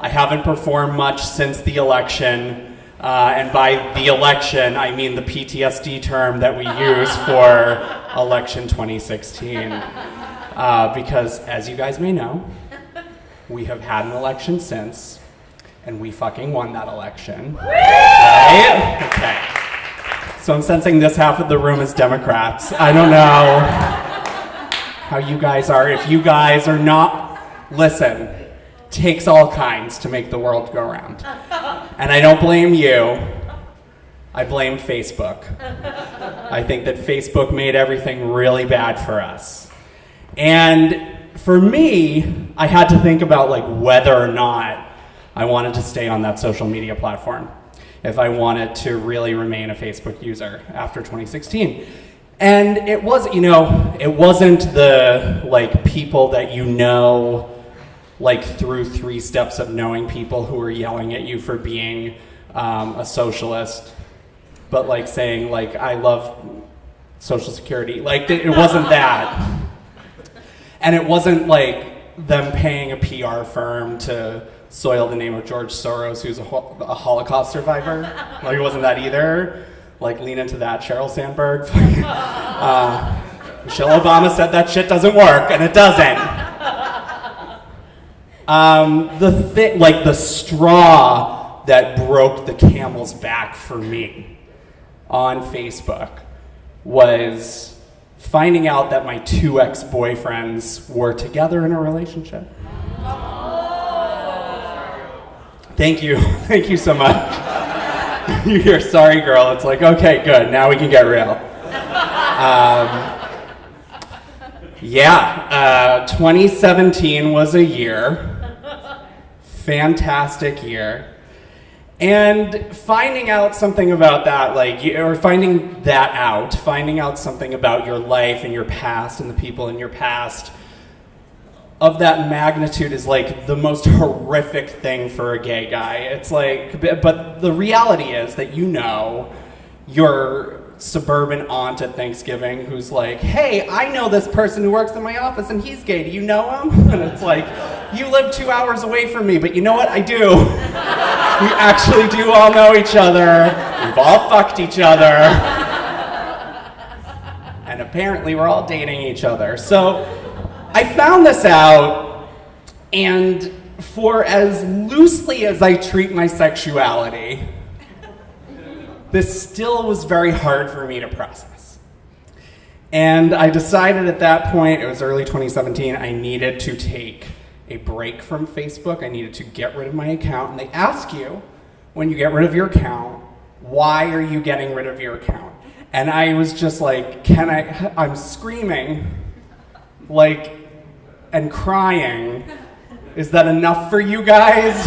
I haven't performed much since the election. And by the election, I mean the PTSD term that we use for election 2016. Because, as you guys may know, we have had an election since, and we fucking won that election. Right? Okay. So I'm sensing this half of the room is Democrats. I don't know how you guys are. If you guys are not, listen, takes all kinds to make the world go round. And I don't blame you. I blame Facebook. I think that Facebook made everything really bad for us. And for me, I had to think about like whether or not I wanted to stay on that social media platform, if I wanted to really remain a Facebook user after 2016. And it was, it wasn't the like people that like through 3 steps of knowing people who were yelling at you for being a socialist, but like saying like, I love Social Security. Like it wasn't that. And it wasn't like them paying a PR firm to soil the name of George Soros, who's a Holocaust survivor. Like it wasn't that either. Like lean into that, Sheryl Sandberg. Michelle Obama said that shit doesn't work, and it doesn't. The straw that broke the camel's back for me on Facebook was finding out that my 2 ex-boyfriends were together in a relationship. Thank you so much. You hear sorry girl, it's like, okay, good, now we can get real. 2017 was a year, fantastic year. And finding out something about that, finding out something about your life and your past and the people in your past of that magnitude is like the most horrific thing for a gay guy. It's like, but the reality is that your suburban aunt at Thanksgiving who's like, hey, I know this person who works in my office and he's gay, do you know him? And it's like, you live 2 hours away from me, but you know what, I do. We actually do all know each other. We've all fucked each other. And apparently we're all dating each other. So I found this out, and for as loosely as I treat my sexuality, this still was very hard for me to process. And I decided at that point, it was early 2017, I needed to take a break from Facebook. I needed to get rid of my account. And they ask you, when you get rid of your account, why are you getting rid of your account? And I was just like, I'm screaming, like, and crying. Is that enough for you guys?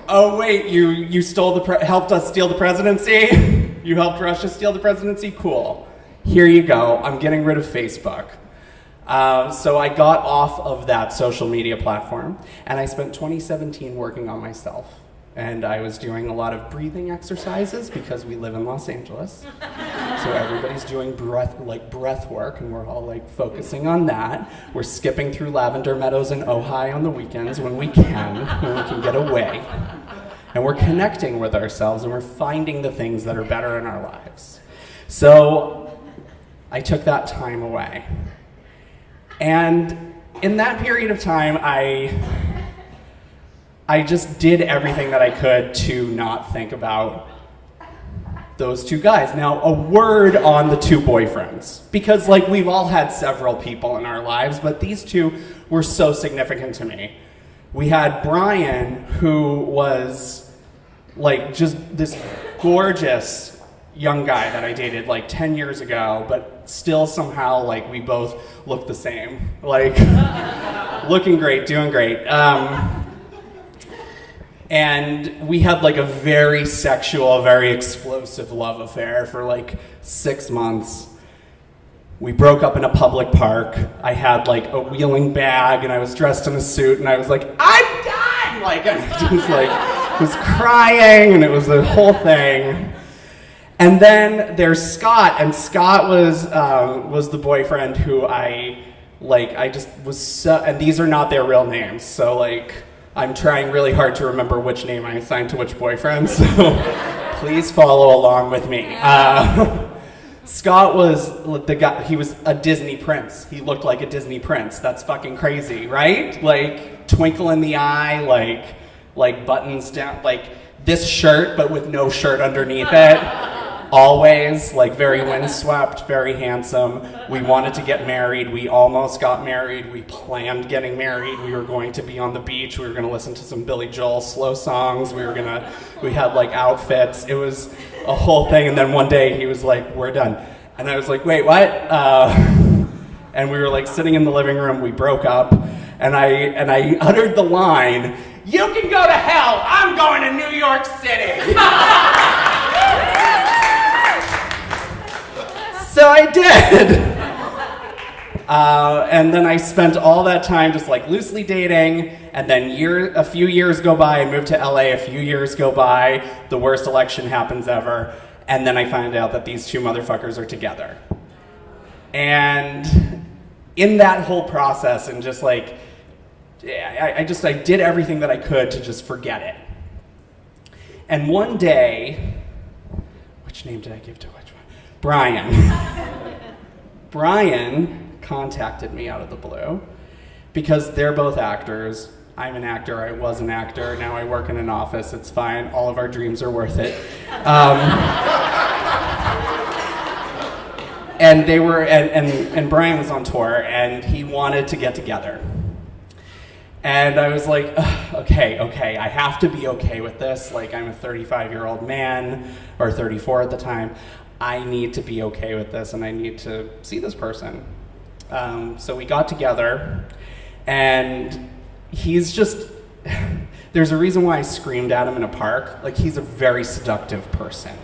Oh wait, you helped us steal the presidency? You helped Russia steal the presidency? Cool. Here you go, I'm getting rid of Facebook. So I got off of that social media platform, and I spent 2017 working on myself. And I was doing a lot of breathing exercises because we live in Los Angeles. So everybody's doing breath work, and we're all like focusing on that. We're skipping through lavender meadows and Ojai on the weekends when we can get away. And we're connecting with ourselves, and we're finding the things that are better in our lives. So I took that time away. And in that period of time, I just did everything that I could to not think about those 2 guys. Now, a word on the 2 boyfriends, because like we've all had several people in our lives, but these 2 were so significant to me. We had Brian, who was like just this gorgeous young guy that I dated like 10 years ago, but still somehow like we both looked the same. Like looking great, doing great. And we had like a very sexual, very explosive love affair for like 6 months. We broke up in a public park. I had like a wheeling bag and I was dressed in a suit and I was like, I'm done! Like I was crying and it was the whole thing. And then there's Scott, and Scott was the boyfriend who I just was so, and these are not their real names, so like, I'm trying really hard to remember which name I assigned to which boyfriend, so please follow along with me. Scott was the guy, he was a Disney prince. He looked like a Disney prince. That's fucking crazy, right? Like, twinkle in the eye, like buttons down, like this shirt, but with no shirt underneath it. Always, like, very windswept, very handsome. We wanted to get married. We almost got married. We planned getting married. We were going to be on the beach. We were going to listen to some Billy Joel slow songs. We had, like, outfits. It was a whole thing. And then one day he was like, we're done. And I was like, wait, what? And we were, like, sitting in the living room. We broke up. And I uttered the line, "You can go to hell. I'm going to New York City." So I did. And then I spent all that time just like loosely dating, and then a few years go by, I moved to LA, a few years go by, the worst election happens ever, and then I find out that these two motherfuckers are together. And in that whole process, and just like, I did everything that I could to just forget it. And one day, which name did I give to which one? Brian contacted me out of the blue because they're both actors. I'm an actor, I was an actor, now I work in an office, it's fine, all of our dreams are worth it. And they were, and Brian was on tour and he wanted to get together. And I was like, okay, I have to be okay with this. Like, I'm a 35-year-old man, or 34 at the time. I need to be okay with this, and I need to see this person. So we got together, and he's just, there's a reason why I screamed at him in a park. Like, he's a very seductive person.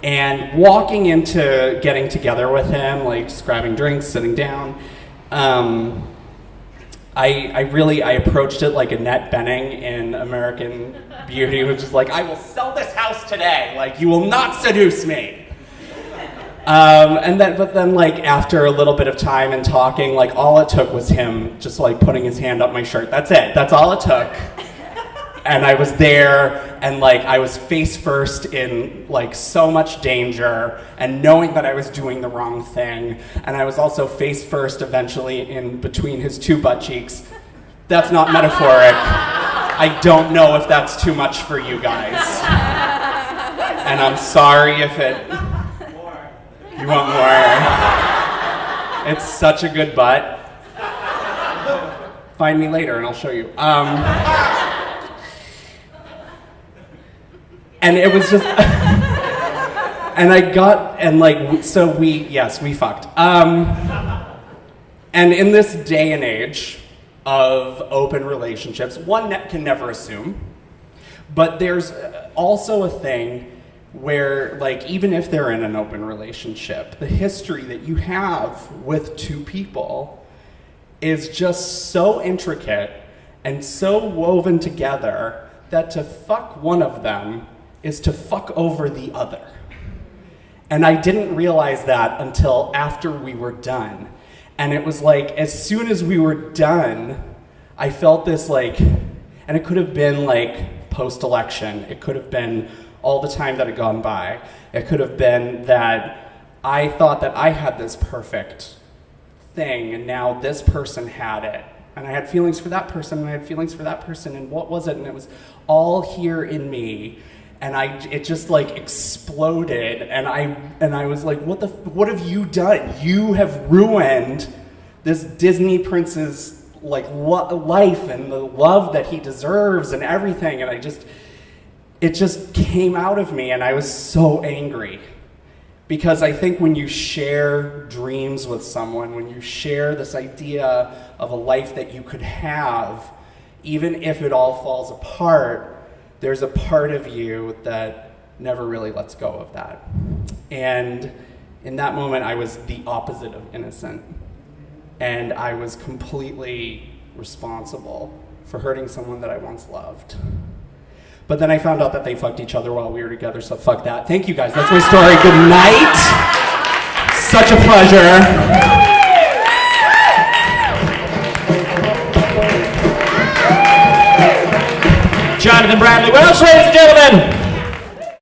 And walking into getting together with him, like just grabbing drinks, sitting down, I approached it like Annette Bening in American Beauty, which is like, I will sell this house today. Like, you will not seduce me. But then like after a little bit of time and talking, like all it took was him just like putting his hand up my shirt. That's it. That's all it took. And I was there, and like I was face first in like so much danger, and knowing that I was doing the wrong thing. And I was also face first eventually in between his two butt cheeks. That's not metaphoric. I don't know if that's too much for you guys. And I'm sorry if it... You want more? It's such a good butt. Find me later and I'll show you. And it was just, and I got, and like, so we fucked. And in this day and age of open relationships, one can never assume, but there's also a thing where, like, even if they're in an open relationship, the history that you have with two people is just so intricate and so woven together that to fuck one of them is to fuck over the other. And I didn't realize that until after we were done. And it was like, as soon as we were done, I felt this like, and it could have been like post-election, it could have been all the time that had gone by, it could have been that I thought that I had this perfect thing, and now this person had it. And I had feelings for that person, and I had feelings for that person, and what was it? And it was all here in me. And it just like exploded, and I was like, what have you done? You have ruined this Disney prince's like life and the love that he deserves and everything. And it just came out of me, and I was so angry. Because I think when you share dreams with someone, when you share this idea of a life that you could have, even if it all falls apart, there's a part of you that never really lets go of that. And in that moment, I was the opposite of innocent. And I was completely responsible for hurting someone that I once loved. But then I found out that they fucked each other while we were together, so fuck that. Thank you guys, that's my story. Good night. Such a pleasure. Jonathan Bradley Welch, ladies and gentlemen.